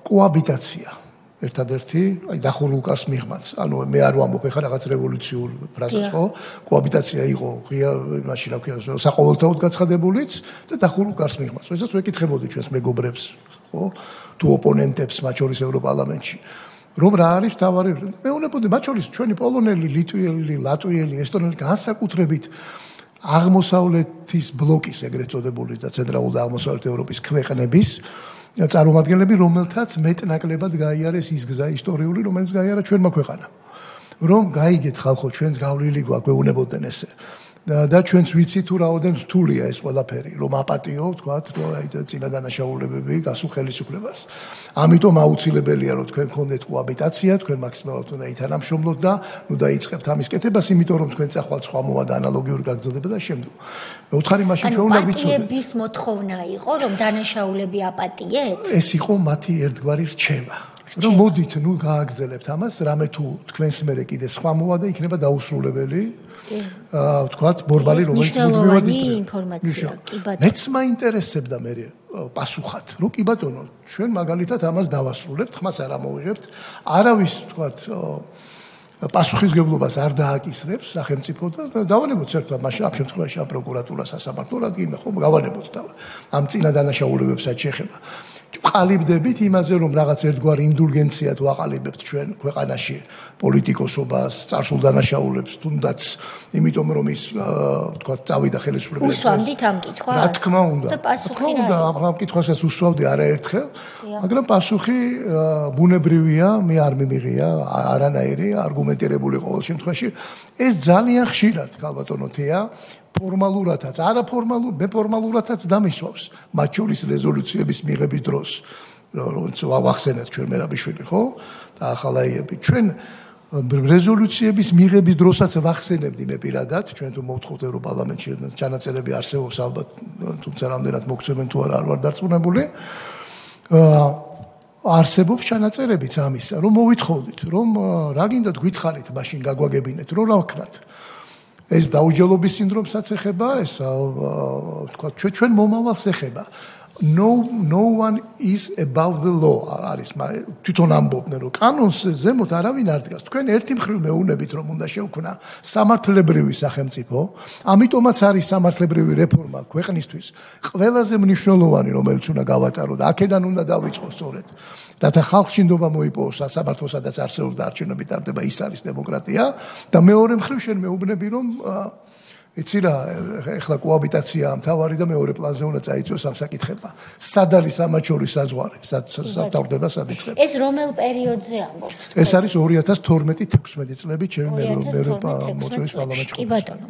კოაბიტაცია. ერთადერთი, აი დახურულ კარს მიღმაც. ანუ მე არ ვამბობ ეხლა რაღაც რევოლუციურ ფრაზას, ხო? კოაბიტაცია იყო ღია მაშინ რა ქვია, საყოველთაოდ გაცხადებულიც და დახურულ კარს მიღმაც. როდესაც ვეკითხებოდი ჩვენს მეგობრებს, ხო? თუ ოპონენტებს, მათ შორის ევროპარლამენტში, რომ რა არის თავარი, მეუბნებოდი, მათ შორის ჩვენი პოლონელი, ლიტვიელი, ლატვიელი, ესტონელი განსაკუთრებით აღმოსავლეთის ბლოკის ეგრეთ წოდებული და ცენტრალურ და აღმოსავლეთ ევროპის ქვეყნების წარმომადგენლები, რომელთაც მეტნაკლებად გაიარეს ის გზა ისტორიული, რომელიც გაიარა ჩვენმა ქვეყანამ. რომ გაიგეთ ხალხო, ჩვენს გავლილი გვაქვს, გვეუბნებოდნენ ესე. და ჩვენც ვიცით თუ რაოდენ რთულია ეს ყველაფერი, რომ აპატიო, თქვათ, რომ აი წინა დანაშაულებები გასულ ხელისუფლებას. ამიტომ აუცილებელია, რომ თქვენ გქონდეთ კოაბიტაცია, თქვენ მაქსიმალურად უნდა ითანამშრომლოთ და ნუ დაიწყებთ ამის კეთებას, იმიტომ რომ თქვენ წახვალ სხვა მოვა და ანალოგიური გაგრძელდება და შემდგომ. მეუთხარი მაშინ ჩვენ უნდა ვიცოდეთ. პატიების მოთხოვნა იყო, რომ დანაშაულები აპატიეთ? ეს იყო მათი ერთგვარი რჩევა. რომ მოდით, ნუ გააგრძელებთ ამას, რამე თუ თქვენს მერე კიდე სხვა მოვა და იქნება დაუსრულებელი. თქვათ ბორბალი რომელიც მუდმივად ინფორმაცია კი ბატონო მეც მაინტერესებდა მე პასუხად რომ კი ბატონო ჩვენ მაგალითად ამას დავასრულებთ ხმას არ ამოვიღებთ არავის თქვათ პასუხისგებლობას არ დააკისრებს სახელმწიფო და დავანებოთ ერთად მაშინ ამ შემთხვევაში ამ პროკურატურას სასამართლო რადგან ხო გავანებოთ და ამ წინა დანაშაულებებსაც შეხება ვყალიბდებით იმაზე რომ რაღაც ერთგვარი ინდულგენცია თუ აყალიბებთ ჩვენ ქვეყანაში პოლიტიკოსობას, წარსულ დანაშაულებს, თუნდაც იმიტომ რომ ის თქვა წავიდა ხელისუფლებას. უსვამდით ამ კითხვას? რა თქმა უნდა. და პასუხი რა? ამ კითხვასაც უსვავდი არაერთხელ, მაგრამ პასუხი ბუნებრივია, მე არ მიმიღია, არანაირი არგუმენტირებული ყოველ შემთხვევაში. ეს ძალიან ხშირად, ქალბატონო თეა, ფორმალურადაც, არაფორმალურადაც დამისვავს, მათ შორის რეზოლუციების მიღების დროს. რომელიც ვახსენეთ ჩვენ მერაბიშვილი, ხო? და ახალაიები. ჩვენ რეზოლუციების მიღების დროსაც ვახსენებდი მე პირადად, ჩვენ თუ მოვთხოვთ ევროპარლამენტში ჩანაწერები არსებობს ალბათ, თუმცა რამდენად მოგცემენ თუ არა არ ვარ დარწმუნებული. არსებობს ჩანაწერებიც ამისა, რომ მოვითხოვდით, რომ რა გინდათ გითხარით მაშინ გაგვაგებინეთ, რომ რა ვქნათ. ეს დაუჯელობის სინდრომსაც ეხება, ეს თქვა ჩვენ მომავალს ეხება. No one is above the law არის თვითონ ამბობდნენ რომ კანონს ზემოთ არავინ არ დგას. თქვენ ერთი მხრივ მეუბნებით რომ უნდა შევქმნა სამართლებრივი სახელმწიფო, ამიტომაც არის სამართლებრივი რეფორმა ქვეყნისთვის ყველაზე მნიშვნელოვანი რომელიც უნდა გავატაროთ. აქედან უნდა დავიწყოთ სწორედ. რათა ხალხში ნდობა მოიპოვოს სასამართლო სადაც არსებობს და არჩევნები ტარდება, ის არის დემოკრატია და მეორე მხრივ შენ მეუბნები რომ იცი რა, ეხლა კოაბიტაცია მთავარი და მეორე პლანზე უნდა წაიწვიოს ამ საკითხებმა. სად არის ამათ შორის საზღვარი? სად თავდება, სად იწყება? ეს რომელ პერიოდზე ამბობთ? ეს არის 2012-16 წლები, ჩემი მე მოწვევის პარლამენტში. კი ბატონო.